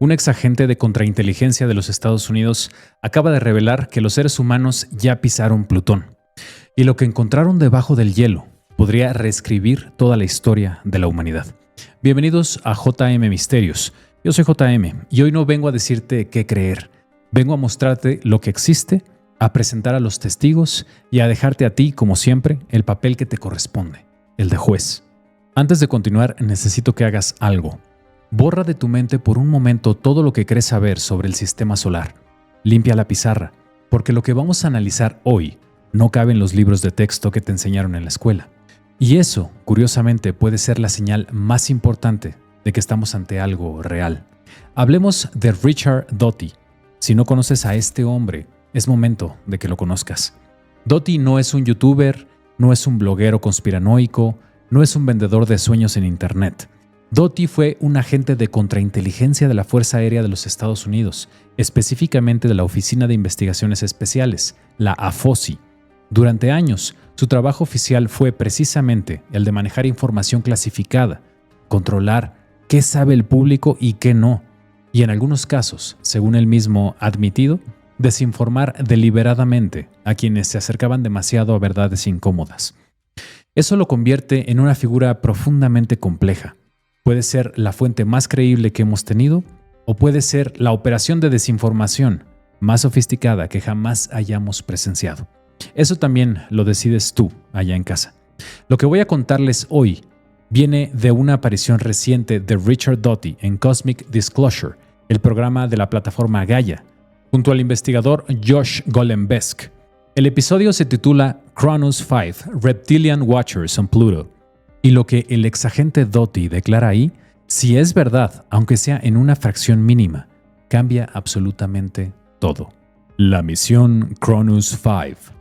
Un exagente de contrainteligencia de los Estados Unidos acaba de revelar que los seres humanos ya pisaron Plutón. Y lo que encontraron debajo del hielo podría reescribir toda la historia de la humanidad. Bienvenidos a JM Misterios. Yo soy JM y hoy no vengo a decirte qué creer. Vengo a mostrarte lo que existe, a presentar a los testigos y a dejarte a ti, como siempre, el papel que te corresponde, el de juez. Antes de continuar, necesito que hagas algo. Borra de tu mente por un momento todo lo que crees saber sobre el sistema solar. Limpia la pizarra, porque lo que vamos a analizar hoy no cabe en los libros de texto que te enseñaron en la escuela. Y eso, curiosamente, puede ser la señal más importante de que estamos ante algo real. Hablemos de Richard Doty. Si no conoces a este hombre, es momento de que lo conozcas. Doty no es un youtuber, no es un bloguero conspiranoico, no es un vendedor de sueños en internet. Doty fue un agente de contrainteligencia de la Fuerza Aérea de los Estados Unidos, específicamente de la Oficina de Investigaciones Especiales, la AFOSI. Durante años, su trabajo oficial fue precisamente el de manejar información clasificada, controlar qué sabe el público y qué no, y en algunos casos, según él mismo admitido, desinformar deliberadamente a quienes se acercaban demasiado a verdades incómodas. Eso lo convierte en una figura profundamente compleja. Puede ser la fuente más creíble que hemos tenido o puede ser la operación de desinformación más sofisticada que jamás hayamos presenciado. Eso también lo decides tú allá en casa. Lo que voy a contarles hoy viene de una aparición reciente de Richard Doty en Cosmic Disclosure, el programa de la plataforma Gaia, junto al investigador Josh Golembesk. El episodio se titula Cronus 5, Reptilian Watchers on Pluto. Y lo que el exagente Doty declara ahí, si es verdad, aunque sea en una fracción mínima, cambia absolutamente todo. La misión Cronus 5.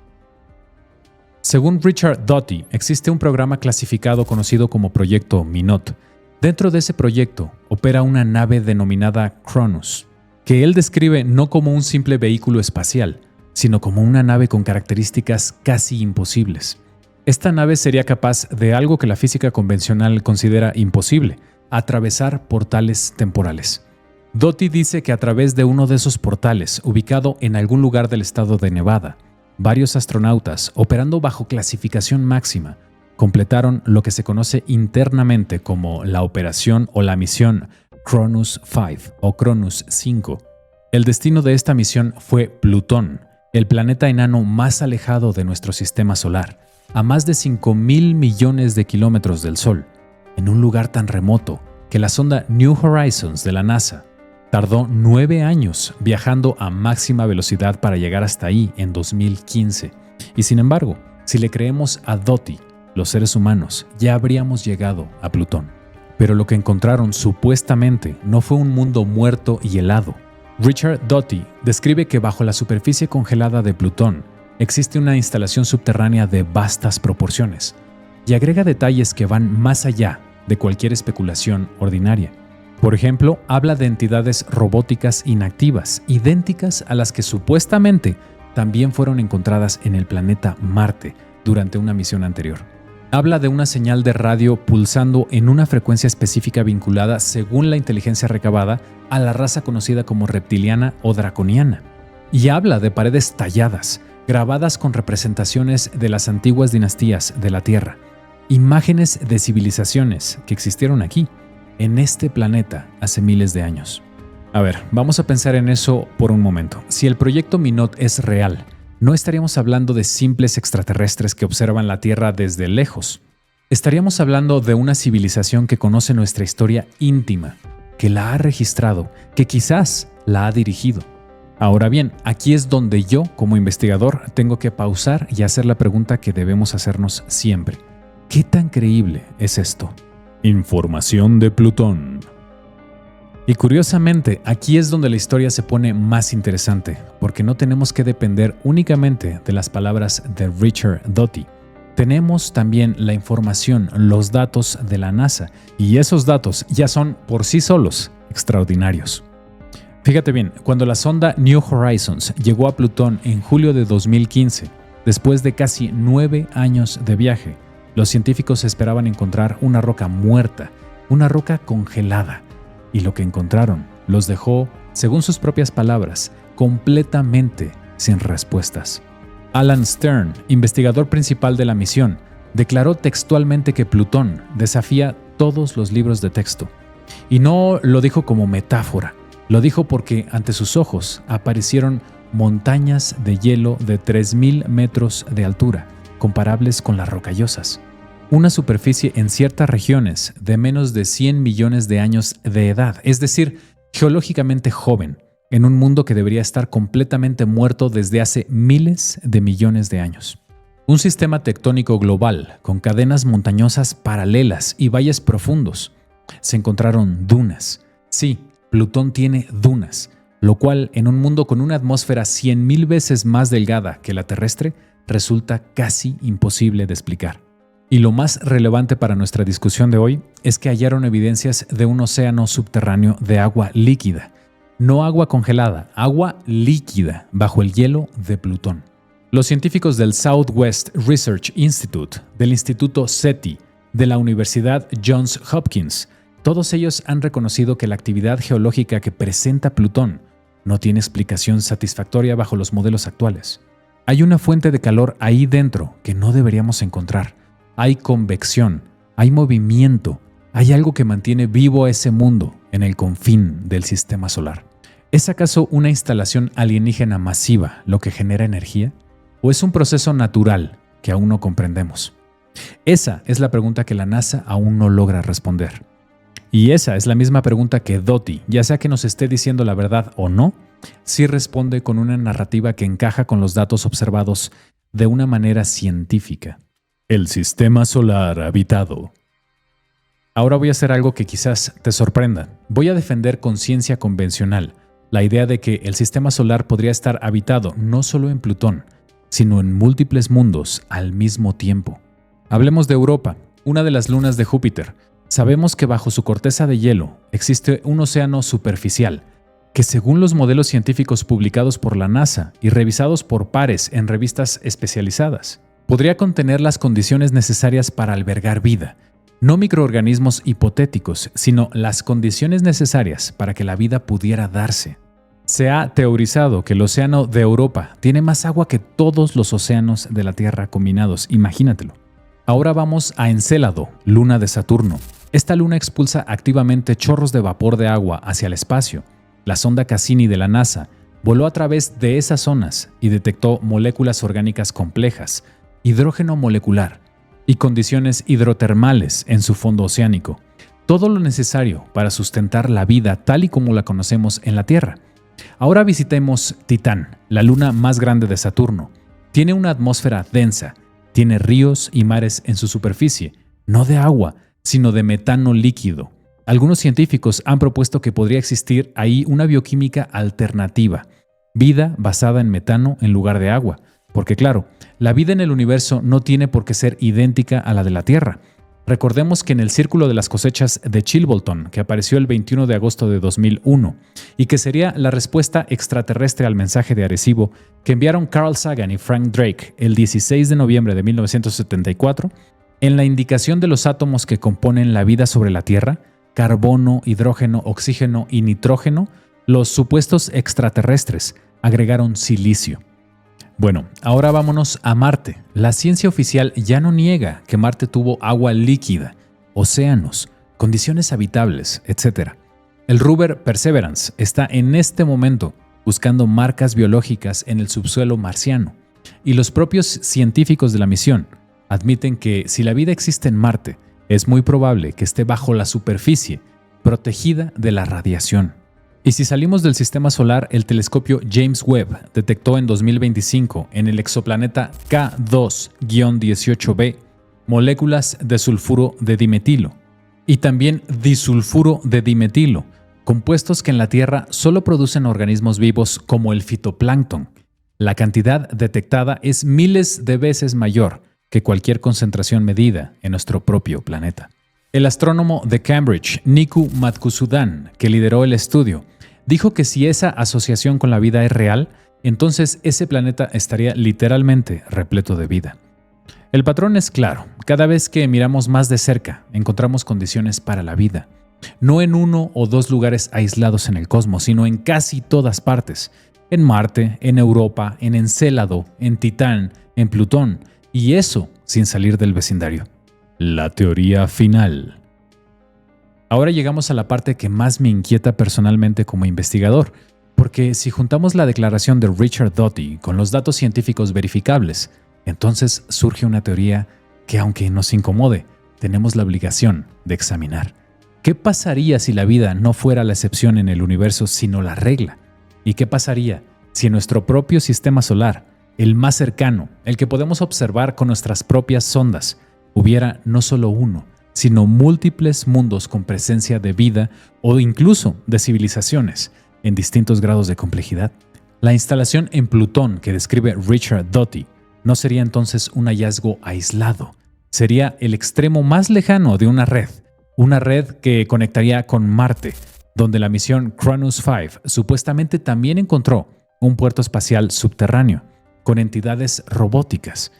Según Richard Doty, existe un programa clasificado conocido como Proyecto Minot. Dentro de ese proyecto opera una nave denominada Cronus, que él describe no como un simple vehículo espacial, sino como una nave con características casi imposibles. Esta nave sería capaz de algo que la física convencional considera imposible: atravesar portales temporales. Doty dice que a través de uno de esos portales, ubicado en algún lugar del estado de Nevada, varios astronautas, operando bajo clasificación máxima, completaron lo que se conoce internamente como la operación o la misión Cronus 5 o Cronus 5. El destino de esta misión fue Plutón, el planeta enano más alejado de nuestro sistema solar, a más de 5,000 millones de kilómetros del Sol, en un lugar tan remoto que la sonda New Horizons de la NASA tardó 9 años viajando a máxima velocidad para llegar hasta ahí en 2015. Y sin embargo, si le creemos a Doty, los seres humanos ya habríamos llegado a Plutón. Pero lo que encontraron supuestamente no fue un mundo muerto y helado. Richard Doty describe que bajo la superficie congelada de Plutón existe una instalación subterránea de vastas proporciones y agrega detalles que van más allá de cualquier especulación ordinaria. Por ejemplo, habla de entidades robóticas inactivas, idénticas a las que supuestamente también fueron encontradas en el planeta Marte durante una misión anterior. Habla de una señal de radio pulsando en una frecuencia específica vinculada, según la inteligencia recabada, a la raza conocida como reptiliana o draconiana. Y habla de paredes talladas, grabadas con representaciones de las antiguas dinastías de la Tierra, imágenes de civilizaciones que existieron aquí, en este planeta, hace miles de años. A ver, vamos a pensar en eso por un momento. Si el proyecto Minot es real, no estaríamos hablando de simples extraterrestres que observan la Tierra desde lejos. Estaríamos hablando de una civilización que conoce nuestra historia íntima, que la ha registrado, que quizás la ha dirigido. Ahora bien, aquí es donde yo, como investigador, tengo que pausar y hacer la pregunta que debemos hacernos siempre. ¿Qué tan creíble es esto? Información de Plutón. Y curiosamente, aquí es donde la historia se pone más interesante, porque no tenemos que depender únicamente de las palabras de Richard Doty. Tenemos también la información, los datos de la NASA, y esos datos ya son por sí solos extraordinarios. Fíjate bien, cuando la sonda New Horizons llegó a Plutón en julio de 2015, después de casi 9 años de viaje, los científicos esperaban encontrar una roca muerta, una roca congelada, y lo que encontraron los dejó, según sus propias palabras, completamente sin respuestas. Alan Stern, investigador principal de la misión, declaró textualmente que Plutón desafía todos los libros de texto. Y no lo dijo como metáfora, lo dijo porque ante sus ojos aparecieron montañas de hielo de 3.000 metros de altura, comparables con las Rocallosas. Una superficie en ciertas regiones de menos de 100 millones de años de edad, es decir, geológicamente joven, en un mundo que debería estar completamente muerto desde hace miles de millones de años. Un sistema tectónico global con cadenas montañosas paralelas y valles profundos. Se encontraron dunas. Sí, Plutón tiene dunas, lo cual en un mundo con una atmósfera 100.000 veces más delgada que la terrestre resulta casi imposible de explicar. Y lo más relevante para nuestra discusión de hoy es que hallaron evidencias de un océano subterráneo de agua líquida, no agua congelada, agua líquida bajo el hielo de Plutón. Los científicos del Southwest Research Institute, del Instituto SETI, de la Universidad Johns Hopkins, todos ellos han reconocido que la actividad geológica que presenta Plutón no tiene explicación satisfactoria bajo los modelos actuales. Hay una fuente de calor ahí dentro que no deberíamos encontrar. Hay convección, hay movimiento, hay algo que mantiene vivo a ese mundo en el confín del sistema solar. ¿Es acaso una instalación alienígena masiva lo que genera energía? ¿O es un proceso natural que aún no comprendemos? Esa es la pregunta que la NASA aún no logra responder. Y esa es la misma pregunta que Doty, ya sea que nos esté diciendo la verdad o no, sí responde con una narrativa que encaja con los datos observados de una manera científica. El sistema solar habitado. Ahora voy a hacer algo que quizás te sorprenda. Voy a defender con ciencia convencional la idea de que el sistema solar podría estar habitado no solo en Plutón, sino en múltiples mundos al mismo tiempo. Hablemos de Europa, una de las lunas de Júpiter. Sabemos que bajo su corteza de hielo existe un océano superficial, que según los modelos científicos publicados por la NASA y revisados por pares en revistas especializadas, podría contener las condiciones necesarias para albergar vida, no microorganismos hipotéticos, sino las condiciones necesarias para que la vida pudiera darse. Se ha teorizado que el océano de Europa tiene más agua que todos los océanos de la Tierra combinados, imagínatelo. Ahora vamos a Encélado, luna de Saturno. Esta luna expulsa activamente chorros de vapor de agua hacia el espacio. La sonda Cassini de la NASA voló a través de esas zonas y detectó moléculas orgánicas complejas, hidrógeno molecular y condiciones hidrotermales en su fondo oceánico. Todo lo necesario para sustentar la vida tal y como la conocemos en la Tierra. Ahora visitemos Titán, la luna más grande de Saturno. Tiene una atmósfera densa, tiene ríos y mares en su superficie, no de agua, sino de metano líquido. Algunos científicos han propuesto que podría existir ahí una bioquímica alternativa, vida basada en metano en lugar de agua, porque claro, la vida en el universo no tiene por qué ser idéntica a la de la Tierra. Recordemos que en el Círculo de las Cosechas de Chilbolton, que apareció el 21 de agosto de 2001, y que sería la respuesta extraterrestre al mensaje de Arecibo que enviaron Carl Sagan y Frank Drake el 16 de noviembre de 1974, en la indicación de los átomos que componen la vida sobre la Tierra, carbono, hidrógeno, oxígeno y nitrógeno, los supuestos extraterrestres agregaron silicio. Bueno, ahora vámonos a Marte. La ciencia oficial ya no niega que Marte tuvo agua líquida, océanos, condiciones habitables, etc. El rover Perseverance está en este momento buscando marcas biológicas en el subsuelo marciano, y los propios científicos de la misión admiten que si la vida existe en Marte, es muy probable que esté bajo la superficie, protegida de la radiación. Y si salimos del sistema solar, el telescopio James Webb detectó en 2025 en el exoplaneta K2-18b moléculas de sulfuro de dimetilo y también disulfuro de dimetilo, compuestos que en la Tierra solo producen organismos vivos como el fitoplancton. La cantidad detectada es miles de veces mayor que cualquier concentración medida en nuestro propio planeta. El astrónomo de Cambridge, Niku Madhusudan, que lideró el estudio, dijo que si esa asociación con la vida es real, entonces ese planeta estaría literalmente repleto de vida. El patrón es claro. Cada vez que miramos más de cerca, encontramos condiciones para la vida. No en uno o dos lugares aislados en el cosmos, sino en casi todas partes. En Marte, en Europa, en Encélado, en Titán, en Plutón, y eso sin salir del vecindario. La teoría final. Ahora llegamos a la parte que más me inquieta personalmente como investigador, porque si juntamos la declaración de Richard Doty con los datos científicos verificables, entonces surge una teoría que, aunque nos incomode, tenemos la obligación de examinar. ¿Qué pasaría si la vida no fuera la excepción en el universo, sino la regla? ¿Y qué pasaría si en nuestro propio sistema solar, el más cercano, el que podemos observar con nuestras propias sondas, hubiera no solo uno, sino múltiples mundos con presencia de vida o incluso de civilizaciones en distintos grados de complejidad? La instalación en Plutón que describe Richard Doty no sería entonces un hallazgo aislado, sería el extremo más lejano de una red que conectaría con Marte, donde la misión Cronus 5 supuestamente también encontró un puerto espacial subterráneo, con entidades robóticas.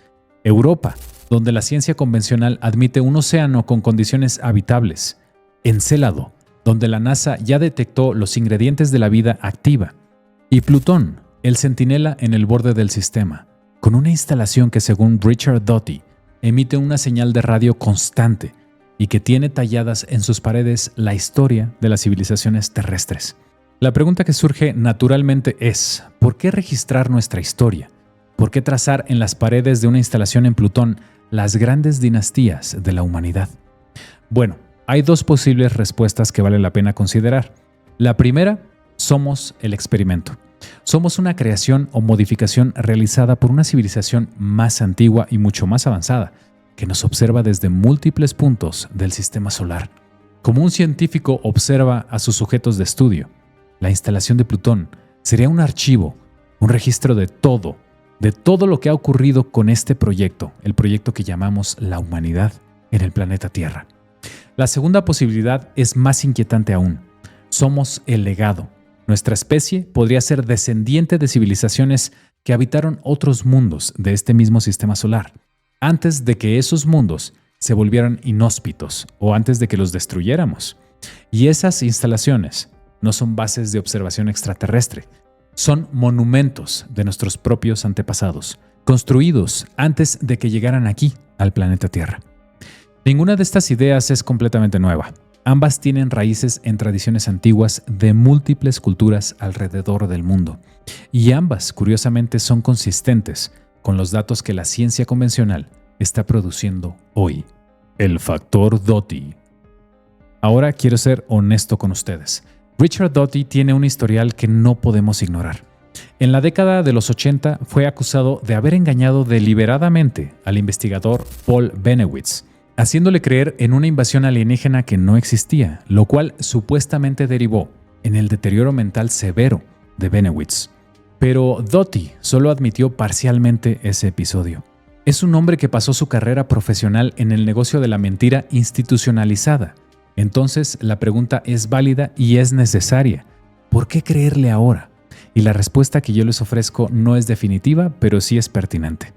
Europa, donde la ciencia convencional admite un océano con condiciones habitables. Encélado, donde la NASA ya detectó los ingredientes de la vida activa. Y Plutón, el centinela en el borde del sistema, con una instalación que, según Richard Doty, emite una señal de radio constante y que tiene talladas en sus paredes la historia de las civilizaciones terrestres. La pregunta que surge naturalmente es, ¿por qué registrar nuestra historia? ¿Por qué trazar en las paredes de una instalación en Plutón las grandes dinastías de la humanidad? Bueno, hay dos posibles respuestas que vale la pena considerar. La primera, somos el experimento. Somos una creación o modificación realizada por una civilización más antigua y mucho más avanzada, que nos observa desde múltiples puntos del sistema solar. Como un científico observa a sus sujetos de estudio, la instalación de Plutón sería un archivo, un registro de todo lo que ha ocurrido con este proyecto, el proyecto que llamamos la humanidad en el planeta Tierra. La segunda posibilidad es más inquietante aún. Somos el legado. Nuestra especie podría ser descendiente de civilizaciones que habitaron otros mundos de este mismo sistema solar, antes de que esos mundos se volvieran inhóspitos o antes de que los destruyéramos. Y esas instalaciones no son bases de observación extraterrestre, son monumentos de nuestros propios antepasados, construidos antes de que llegaran aquí, al planeta Tierra. Ninguna de estas ideas es completamente nueva. Ambas tienen raíces en tradiciones antiguas de múltiples culturas alrededor del mundo. Y ambas, curiosamente, son consistentes con los datos que la ciencia convencional está produciendo hoy. El factor Doty. Ahora quiero ser honesto con ustedes. Richard Doty tiene un historial que no podemos ignorar. En la década de los 80 fue acusado de haber engañado deliberadamente al investigador Paul Bennewitz, haciéndole creer en una invasión alienígena que no existía, lo cual supuestamente derivó en el deterioro mental severo de Bennewitz. Pero Doty solo admitió parcialmente ese episodio. Es un hombre que pasó su carrera profesional en el negocio de la mentira institucionalizada. Entonces la pregunta es válida y es necesaria. ¿Por qué creerle ahora? Y la respuesta que yo les ofrezco no es definitiva, pero sí es pertinente.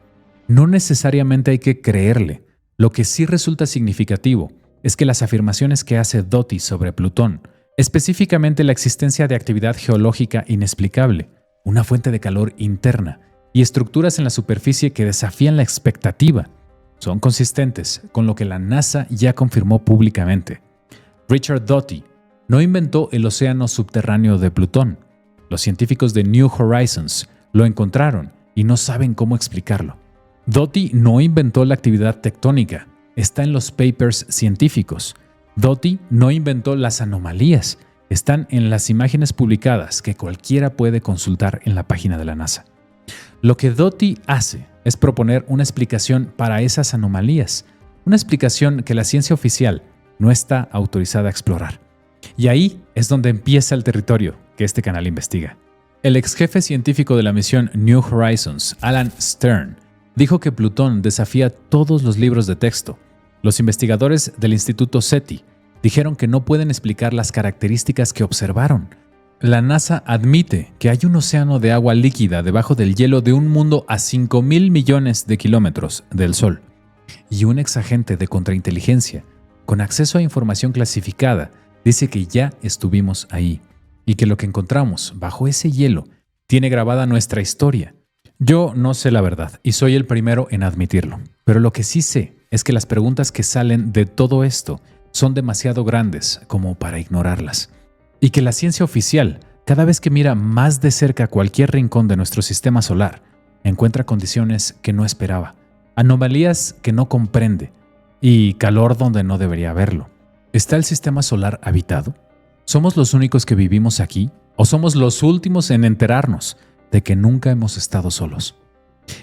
No necesariamente hay que creerle. Lo que sí resulta significativo es que las afirmaciones que hace Doty sobre Plutón, específicamente la existencia de actividad geológica inexplicable, una fuente de calor interna y estructuras en la superficie que desafían la expectativa, son consistentes con lo que la NASA ya confirmó públicamente. Richard Doty no inventó el océano subterráneo de Plutón. Los científicos de New Horizons lo encontraron y no saben cómo explicarlo. Doty no inventó la actividad tectónica, está en los papers científicos. Doty no inventó las anomalías, están en las imágenes publicadas que cualquiera puede consultar en la página de la NASA. Lo que Doty hace es proponer una explicación para esas anomalías, una explicación que la ciencia oficial no está autorizada a explorar. Y ahí es donde empieza el territorio que este canal investiga. El ex jefe científico de la misión New Horizons, Alan Stern, dijo que Plutón desafía todos los libros de texto. Los investigadores del Instituto SETI dijeron que no pueden explicar las características que observaron. La NASA admite que hay un océano de agua líquida debajo del hielo de un mundo a 5,000 millones de kilómetros del Sol. Y un exagente de contrainteligencia, con acceso a información clasificada, dice que ya estuvimos ahí y que lo que encontramos bajo ese hielo tiene grabada nuestra historia. Yo no sé la verdad y soy el primero en admitirlo, pero lo que sí sé es que las preguntas que salen de todo esto son demasiado grandes como para ignorarlas. Y que la ciencia oficial, cada vez que mira más de cerca cualquier rincón de nuestro sistema solar, encuentra condiciones que no esperaba, anomalías que no comprende y calor donde no debería haberlo. ¿Está el sistema solar habitado? ¿Somos los únicos que vivimos aquí? ¿O somos los últimos en enterarnos de que nunca hemos estado solos?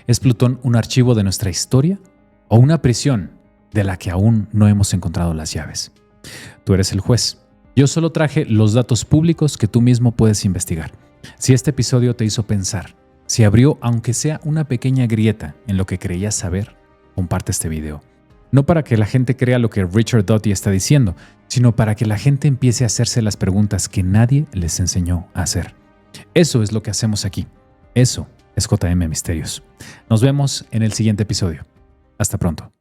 ¿Es Plutón un archivo de nuestra historia o una prisión de la que aún no hemos encontrado las llaves? Tú eres el juez. Yo solo traje los datos públicos que tú mismo puedes investigar. Si este episodio te hizo pensar, si abrió aunque sea una pequeña grieta en lo que creías saber, comparte este video. No para que la gente crea lo que Richard Doty está diciendo, sino para que la gente empiece a hacerse las preguntas que nadie les enseñó a hacer. Eso es lo que hacemos aquí. Eso es JM Misterios. Nos vemos en el siguiente episodio. Hasta pronto.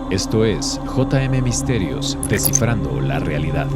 Esto es JM Misterios, descifrando la realidad.